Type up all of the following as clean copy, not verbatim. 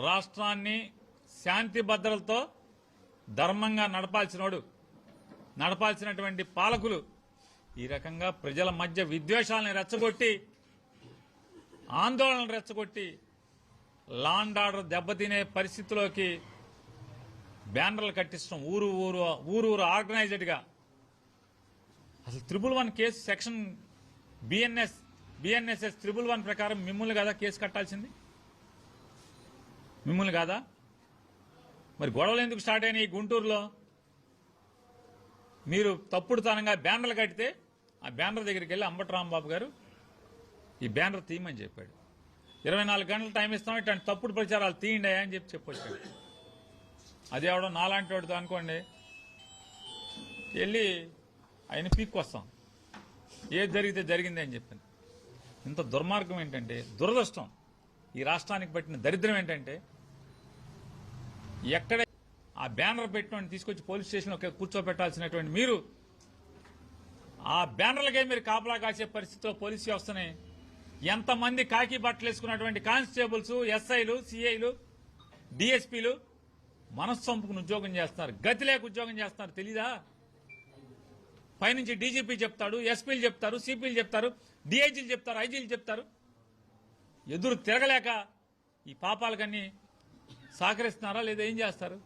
రాష్ట్రాన్ని శాంతి భద్రతలతో ధర్మంగా నడపాల్సినటువంటి పాలకులు ఈ రకంగా ప్రజల మధ్య విద్వేషాలను రెచ్చగొట్టి ఆందోళనలు రెచ్చగొట్టి లా అండ్ ఆర్డర్ దెబ్బతినే పరిస్థితిలోకి బ్యానర్లు కట్టించడం ఊరు ఆర్గనైజ్డ్గా అసలు 111 కేసు సెక్షన్ బిఎన్ఎస్ఎస్ 111 ప్రకారం మిమ్మల్ని కదా కేసు కట్టాల్సింది, మిమ్మల్ని కాదా? మరి గొడవలు ఎందుకు స్టార్ట్ అయినాయి గుంటూరులో? మీరు తప్పుడుతనంగా బ్యానర్లు కట్టితే ఆ బ్యానర్ దగ్గరికి వెళ్ళి అంబటి రాంబాబు గారు ఈ బ్యానర్ తీయమని చెప్పాడు. 24 గంటలు టైం ఇస్తాం, ఇట్లాంటి తప్పుడు ప్రచారాలు తీయండి అని చెప్పొచ్చాడు. అదే ఎవడో నాలాంటి వాడితో అనుకోండి వెళ్ళి ఆయన పీక్కొస్తాం, ఏది జరిగితే జరిగింది అని చెప్పాను. ఇంత దుర్మార్గం ఏంటంటే, దురదృష్టం, ఈ రాష్ట్రానికి పట్టిన దరిద్రం ఏంటంటే, ఎక్కడ ఆ బ్యానర్ పెట్టిన తీసుకొచ్చి పోలీస్ స్టేషన్లో కూర్చోబెట్టాల్సినటువంటి మీరు ఆ బ్యానర్లకే మీరు కాపలా కాసే పరిస్థితిలో పోలీస్ వ్యవస్థని ఎంతమంది కాకి బట్టలు వేసుకున్నటువంటి కానిస్టేబుల్స్, ఎస్ఐలు, సిఐలు, డిఎస్పీలు మనస్సంపుకుని ఉద్యోగం చేస్తున్నారు, గతి లేక ఉద్యోగం చేస్తున్నారు. తెలీదా? పైనుంచి డీజీపీ చెప్తాడు, ఎస్పీలు చెప్తారు, సిపిలు చెప్తారు, డిఐజీలు చెప్తారు, ఐజీలు చెప్తారు. ఎదురు తిరగలేక ఈ పాపాలకన్నీ సహకరిస్తున్నారా లేదా? ఏం చేస్తారు?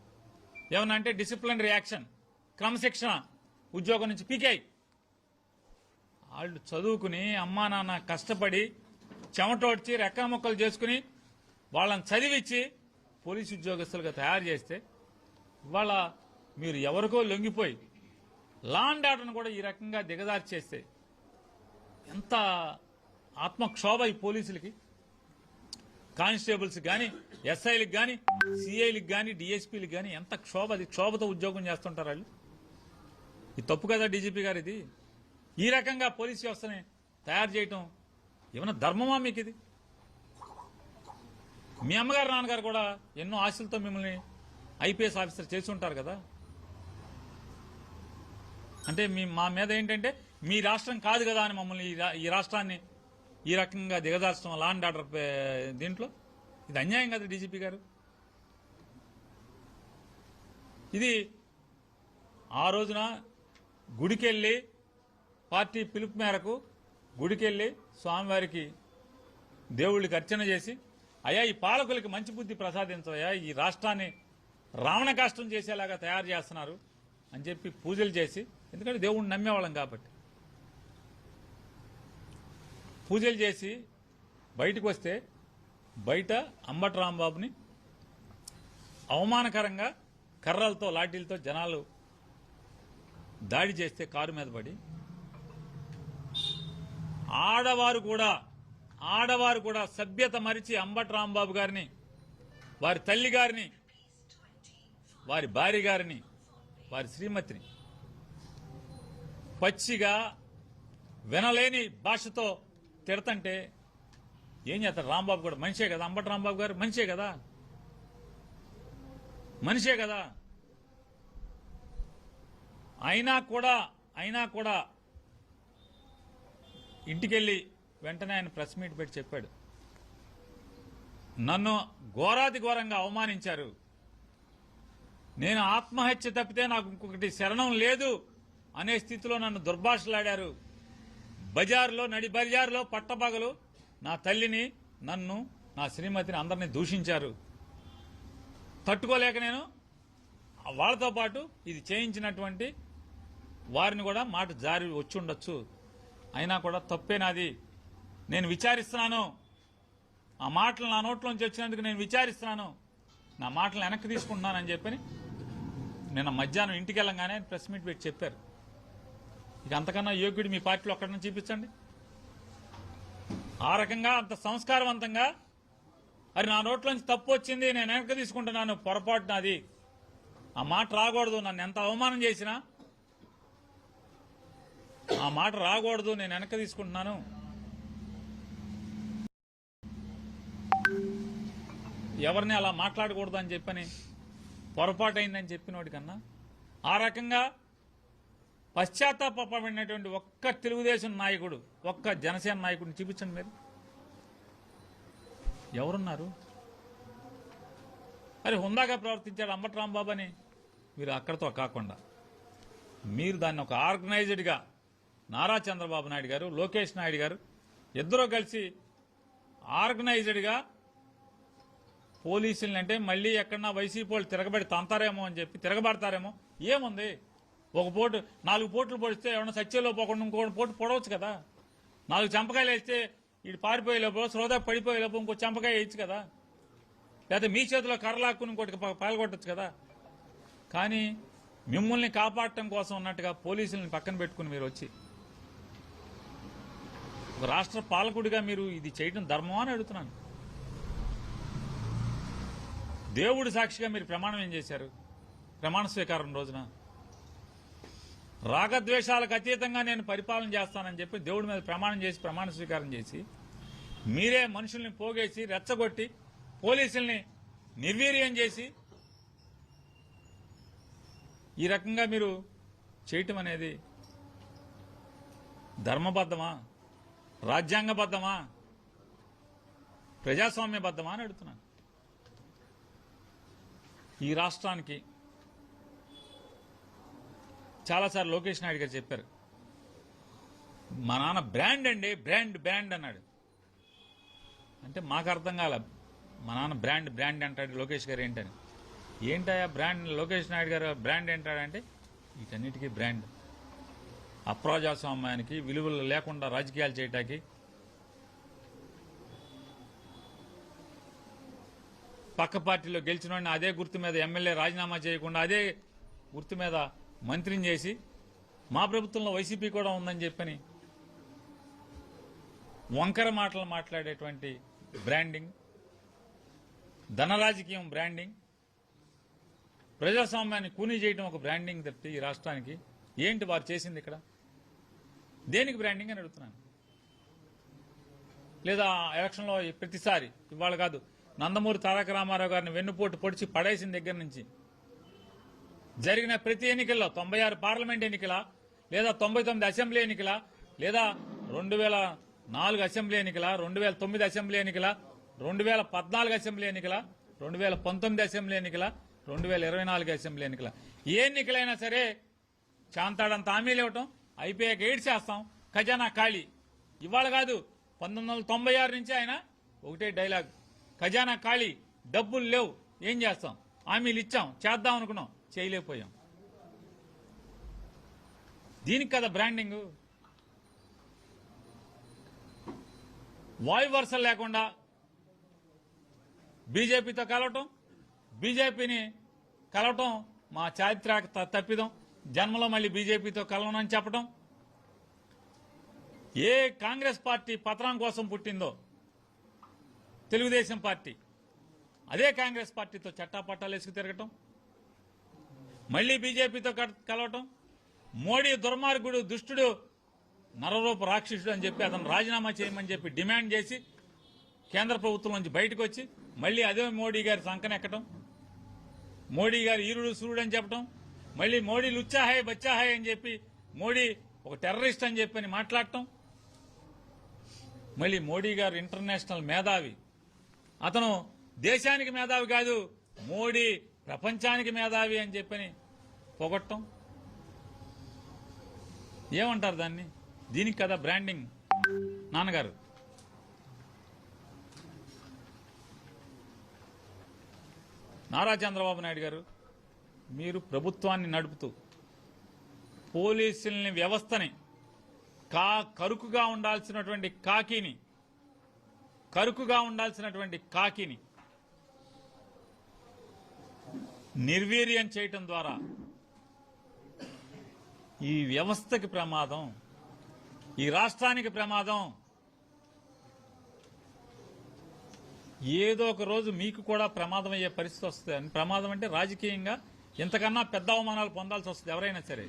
ఏమన్నా అంటే డిసిప్లినరీ యాక్షన్, క్రమశిక్షణ, ఉద్యోగం నుంచి పీకాయి. వాళ్ళు చదువుకుని అమ్మా నాన్న కష్టపడి చెమటోడ్చి రెక్క మొక్కలు చేసుకుని వాళ్ళని చదివించి పోలీసు ఉద్యోగస్తులుగా తయారు చేస్తే ఇవాళ మీరు ఎవరికో లొంగిపోయి లా అండ్ ఆర్డర్ను కూడా ఈ రకంగా దిగజారి చేస్తే ఎంత ఆత్మక్షోభ ఈ పోలీసులకి, కానిస్టేబుల్స్ కానీ, ఎస్ఐలకు కానీ, సిఐలకు కానీ, డిఎస్పీలకు కానీ ఎంత క్షోభ. అది క్షోభతో ఉద్యోగం చేస్తుంటారు వాళ్ళు. ఇది తప్పు కదా డీజీపీ గారు? ఇది ఈ రకంగా పోలీస్ వ్యవస్థని తయారు చేయటం ఏమైనా ధర్మమా మీకు? ఇది మీ అమ్మగారు నాన్నగారు కూడా ఎన్నో ఆశలతో మిమ్మల్ని ఐపీఎస్ ఆఫీసర్ చేసి ఉంటారు కదా. అంటే మా మీద ఏంటంటే మీ రాష్ట్రం కాదు కదా అని మమ్మల్ని ఈ రాష్ట్రాన్ని ఈ రకంగా దిగజార్చడం లా అండ్ ఆర్డర్ దీంట్లో ఇది అన్యాయం కదా డీజీపీ గారు. ఇది ఆ రోజున గుడికెళ్ళి పార్టీ పిలుపు మేరకు గుడికెళ్ళి స్వామివారికి దేవుళ్ళకి అర్చన చేసి, అయ్యా ఈ పాలకులకి మంచి బుద్ధి ప్రసాదించవయ్యా, ఈ రాష్ట్రాన్ని రావణ కాష్టం చేసేలాగా తయారు చేస్తున్నారు అని చెప్పి పూజలు చేసి, ఎందుకంటే దేవుడిని నమ్మేవాళ్ళం కాబట్టి పూజలు చేసి బయటకు వస్తే బయట అంబటి రాంబాబుని అవమానకరంగా కర్రలతో లాఠీలతో జనాలు దాడి చేస్తే కారు మీద పడి ఆడవారు కూడా సభ్యత మరిచి అంబటి రాంబాబు గారిని, వారి తల్లి గారిని, వారి భార్య గారిని, వారి శ్రీమతిని పచ్చిగా వినలేని భాషతో తిడతంటే ఏం చేస్తారు? రాంబాబు కూడా మనిషే కదా, అంబటి రాంబాబు గారు మనిషే కదా, మనిషే కదా. అయినా కూడా ఇంటికెళ్ళి వెంటనే ఆయన ప్రెస్ మీట్ పెట్టి చెప్పాడు, నన్ను ఘోరాతి ఘోరంగా అవమానించారు, నేను ఆత్మహత్య తప్పితే నాకు ఇంకొకటి శరణం లేదు అనే స్థితిలో నన్ను దుర్భాషలాడారు. నడి బజార్లో పట్టపగలు నా తల్లిని, నన్ను, నా శ్రీమతిని, అందరినీ దూషించారు. తట్టుకోలేక నేను వాళ్ళతో పాటు ఇది చేయించినటువంటి వారిని కూడా మాట జారి వచ్చి ఉండొచ్చు, అయినా కూడా తప్పే నాది, నేను విచారిస్తున్నాను, ఆ మాటలు నా నోట్లోంచి వచ్చినందుకు నేను విచారిస్తున్నాను, నా మాటలు వెనక్కి తీసుకుంటున్నానని చెప్పని నిన్న మధ్యాహ్నం ఇంటికి వెళ్ళంగానే ప్రెస్ మీట్ పెట్టి చెప్పారు. ఇక అంతకన్నా యోగ్యుడు మీ పార్టీలో ఒక్కడన్నా చూపించండి. ఆ రకంగా అంత సంస్కారవంతంగా అది నా నోట్లోంచి తప్పు వచ్చింది, నేను వెనక్కి తీసుకుంటున్నాను, పొరపాటు నాది, ఆ మాట రాకూడదు, నన్ను ఎంత అవమానం చేసినా ఆ మాట రాకూడదు, నేను వెనక్కి తీసుకుంటున్నాను, ఎవరిని అలా మాట్లాడకూడదు అని చెప్పని పొరపాటు అయిందని చెప్పినోడి కన్నా ఆ రకంగా పశ్చాత్తాపడినటువంటి ఒక్క తెలుగుదేశం నాయకుడు, ఒక్క జనసేన నాయకుడిని చూపించండి. మీరు ఎవరున్నారు? అరే హుందాగా ప్రవర్తించాడు అంబటి రాంబాబు అని మీరు అక్కడితో కాకుండా మీరు దాన్ని ఒక ఆర్గనైజ్డ్గా నారా చంద్రబాబు నాయుడు గారు లోకేష్ నాయుడు గారు ఇద్దరూ కలిసి ఆర్గనైజ్డ్గా పోలీసుల్ని అంటే మళ్ళీ ఎక్కడన్నా వైసీపీ వాళ్ళు తిరగబడి తంతారేమో అని చెప్పి తిరగబడతారేమో ఏముంది ఒక పోటు 4 పోట్లు పొడిస్తే ఏమన్నా సత్యంలో పోకుండా ఇంకో పోటు పొడవచ్చు కదా 4 చంపకాయలు వేస్తే ఇటు పారిపోయే లోపు శ్రోదా పడిపోయే లోపు ఇంకో చంపకాయ వేయచ్చు కదా లేకపోతే మీ చేతిలో కర్రలాక్కుని ఇంకోటి పాల్గొట్టచ్చు కదా కానీ మిమ్మల్ని కాపాడటం కోసం ఉన్నట్టుగా పోలీసుల్ని పక్కన పెట్టుకుని మీరు వచ్చి ఒక రాష్ట్ర పాలకుడిగా మీరు ఇది చేయడం ధర్మమా అని అడుగుతున్నాను. దేవుడి సాక్షిగా మీరు ప్రమాణం ఏం చేశారు? ప్రమాణ స్వీకారం రోజున రాగద్వేషాలకు అతీతంగా నేను పరిపాలన చేస్తానని చెప్పి దేవుడి మీద ప్రమాణం చేసి ప్రమాణ స్వీకారం చేసి మీరే మనుషుల్ని పోగేసి రెచ్చగొట్టి పోలీసుల్ని నిర్వీర్యం చేసి ఈ రకంగా మీరు చేయటం అనేది ధర్మబద్ధమా, రాజ్యాంగబద్ధమా, ప్రజాస్వామ్యబద్ధమా అని అడుగుతున్నాను. ఈ రాష్ట్రానికి చాలాసార్లు లోకేష్ నాయుడు గారు చెప్పారు, మా నాన్న బ్రాండ్ అండి, బ్రాండ్ అన్నాడు. అంటే మాకు అర్థం కాల, మా నాన్న బ్రాండ్ అంటాడు లోకేష్ గారు ఏంటని. ఏంటయా బ్రాండ్, లోకేష్ నాయుడు గారు బ్రాండ్ ఏంటాడంటే వీటన్నిటికీ బ్రాండ్. అప్రజాస్వామ్యానికి విలువలు లేకుండా రాజకీయాలు చేయటానికి పక్క పార్టీలో గెలిచిన వాడిని అదే గుర్తు మీద ఎమ్మెల్యే రాజీనామా చేయకుండా అదే గుర్తు మీద మంత్రిని చేసి మా ప్రభుత్వంలో వైసీపీ కూడా ఉందని చెప్పని వంకర మాటలు మాట్లాడేటువంటి బ్రాండింగ్, ధనరాజకీయం బ్రాండింగ్, ప్రజాస్వామ్యాన్ని కూనీ చేయడం ఒక బ్రాండింగ్ తప్పితే ఈ రాష్ట్రానికి ఏంటి వారు చేసింది ఇక్కడ? దేనికి బ్రాండింగ్ అని అడుగుతున్నాను. లేదా ఎలక్షన్లో ప్రతిసారి ఇవాళ కాదు, నందమూరి తారక రామారావు గారిని వెన్నుపోటు పొడిచి పడేసిన దగ్గర నుంచి జరిగిన ప్రతి ఎన్నికల్లో 96 పార్లమెంట్ ఎన్నికల, లేదా 99 అసెంబ్లీ ఎన్నికల, లేదా 2004 అసెంబ్లీ ఎన్నికల, 2009 అసెంబ్లీ ఎన్నికల, 2014 అసెంబ్లీ ఎన్నికల, 2019 అసెంబ్లీ ఎన్నికల, 2024 అసెంబ్లీ ఎన్నికల, ఏ ఎన్నికలైనా సరే చాంతాడంత హామీలు ఇవ్వటం, అయిపోయాక ఏడ్చేస్తాం, ఖజానా ఖాళీ. ఇవాళ కాదు, 1996 నుంచి ఆయన ఒకటే డైలాగ్, ఖజానా ఖాళీ, డబ్బులు లేవు, ఏం చేస్తాం, హామీలు ఇచ్చాం, చేద్దాం అనుకున్నాం, చేయలేకపోయాం. దీనికి కదా బ్రాండింగ్. వాయు వరుసలు లేకుండా బీజేపీతో కలవటం, బీజేపీని కలవటం మా చారిత్రక తప్పిదం, జన్మలో మళ్ళీ బీజేపీతో కలవనని చెప్పడం. ఏ కాంగ్రెస్ పార్టీ పతనం కోసం పుట్టిందో తెలుగుదేశం పార్టీ, అదే కాంగ్రెస్ పార్టీతో చట్టాపట్టాలు వేసుకు తిరగటం, మళ్లీ బీజేపీతో కలవటం. మోడీ దుర్మార్గుడు, దుష్టుడు, నరరూప రాక్షసుడు అని చెప్పి అతను రాజీనామా చేయమని చెప్పి డిమాండ్ చేసి కేంద్ర ప్రభుత్వం నుంచి బయటకు వచ్చి మళ్లీ అదే మోడీ గారి సంకనెక్కటం, మోడీ గారు ఈరుడు సూర్యుడు అని చెప్పటం, మళ్లీ మోడీ లుచ్చాహాయ్ బచ్చాహాయ్ అని చెప్పి మోడీ ఒక టెర్రరిస్ట్ అని చెప్పని మాట్లాడటం. మళ్లీ మోడీ గారు ఇంటర్నేషనల్ మేధావి, అతను దేశానికి మేధావి కాదు, మోడీ ప్రపంచానికి మేధావి అని చెప్పని పొగట్టం. ఏమంటారు దాన్ని? దీనికి కదా బ్రాండింగ్. నాన్నగారు నారా చంద్రబాబు నాయుడు గారు, మీరు ప్రభుత్వాన్ని నడుపుతూ పోలీసుల్ని, వ్యవస్థని, కరుకుగా ఉండాల్సినటువంటి కాకిని నిర్వీర్యం చేయటం ద్వారా ఈ వ్యవస్థకి ప్రమాదం, ఈ రాష్ట్రానికి ప్రమాదం. ఏదో ఒక రోజు మీకు కూడా ప్రమాదం అయ్యే పరిస్థితి వస్తుంది. ప్రమాదం అంటే రాజకీయంగా ఇంతకన్నా పెద్ద అవమానాలు పొందాల్సి వస్తుంది ఎవరైనా సరే.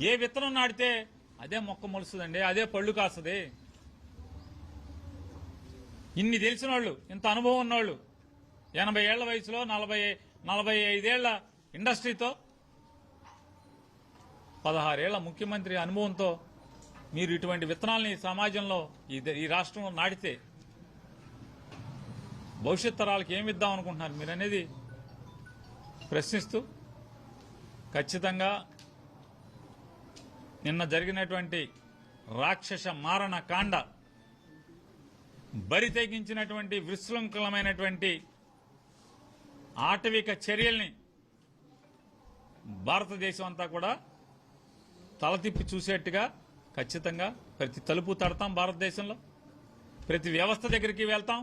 ఏ విత్తనం నాటితే అదే మొక్క మొలుస్తుందండి, అదే పళ్ళు కాస్తుంది. ఇన్ని తెలిసిన వాళ్ళు, ఇంత అనుభవం ఉన్నవాళ్ళు, 80 ఏళ్ల వయసులో 45 ఏళ్ల ఇండస్ట్రీతో, 16 ఏళ్ల ముఖ్యమంత్రి అనుభవంతో మీరు ఇటువంటి విత్తనాల్ని సమాజంలో ఈ రాష్ట్రంలో నాటితే భవిష్యత్ తరాలకు ఏమి ఇద్దాం అనుకుంటున్నారు మీరు అనేది ప్రశ్నిస్తూ ఖచ్చితంగా నిన్న జరిగినటువంటి రాక్షస మారణ కాండ బరి తెగించినటువంటి విశృంఖలమైనటువంటి ఆటవిక చర్యల్ని భారతదేశం అంతా కూడా తలతిప్పి చూసేట్టుగా ఖచ్చితంగా ప్రతి తలుపు తడతాం. భారతదేశంలో ప్రతి వ్యవస్థ దగ్గరికి వెళ్తాం.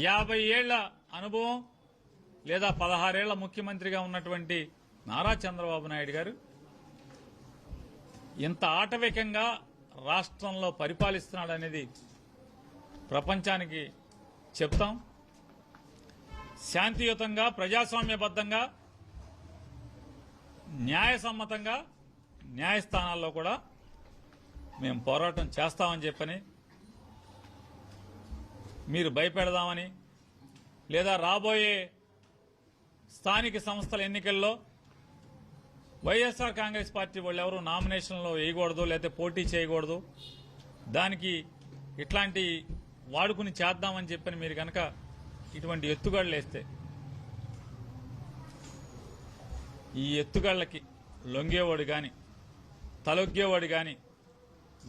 యాభై ఏళ్ల అనుభవం లేదా 16 ఏళ్ల ముఖ్యమంత్రిగా ఉన్నటువంటి నారా చంద్రబాబు నాయుడు గారు ఇంత ఆటవికంగా రాష్ట్రంలో పరిపాలిస్తున్నాడనేది ప్రపంచానికి చెప్తాం. శాంతియుతంగా ప్రజాస్వామ్యబద్ధంగా న్యాయసమ్మతంగా న్యాయస్థానాల్లో కూడా మేము పోరాటం చేస్తామని చెప్పని మీరు భయపెడదామని లేదా రాబోయే స్థానిక సంస్థల ఎన్నికల్లో వైఎస్ఆర్ కాంగ్రెస్ పార్టీ వాళ్ళు ఎవరు నామినేషన్లో వేయకూడదు లేకపోతే పోటీ చేయకూడదు, దానికి ఇట్లాంటి వాడుకుని చేద్దామని చెప్పని మీరు కనుక ఇటువంటి ఎత్తుగడలు వేస్తే ఈ ఎత్తుగడలకి లొంగేవాడు కానీ తలొగ్గేవాడు కానీ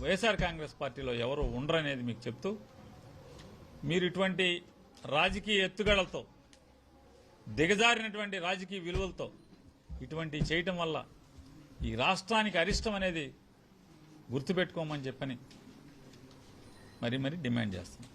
వైఎస్ఆర్ కాంగ్రెస్ పార్టీలో ఎవరు ఉండరనేది మీకు చెప్తూ, మీరు ఇటువంటి రాజకీయ ఎత్తుగడలతో దిగజారినటువంటి రాజకీయ విలువలతో ఇటువంటి చేయటం వల్ల ఈ రాష్ట్రానికి అరిష్టం అనేది గుర్తుపెట్టుకోమని చెప్పని మరి డిమాండ్ చేస్తున్నాం.